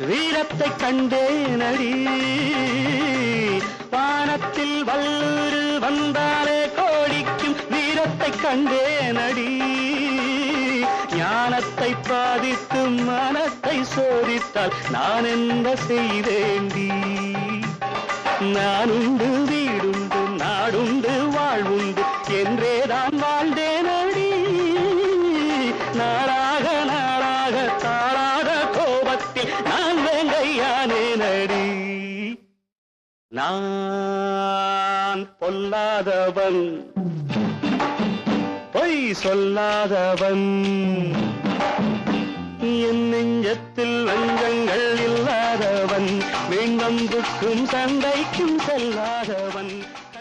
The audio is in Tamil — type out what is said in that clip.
வீரத்தை கண்டேனடி வானத்தில் வல்லூரு வந்தாலே கோடிக்கும் வீரத்தை கண்டேனடி ஞானத்தை பாதித்து மனத்தை சோதித்தால் நான் என்ன செய்வேண்டி நான் உண்டு வீடுண்டு நாடுண்டு வாழ்வுண்டு என்றேதான் வாழ்ந்தேனடி நாளாக நாளாக தாளாக கோபத்தில் நான் வேங்கையானேனடி நான் பொல்லாதவன் பொய் சொல்லாதவன் என் நெஞ்சத்தில் வஞ்சங்கள் இல்லாதவன் வீண்வம்புக்கும் சண்டைக்கும் செல்லாதவன்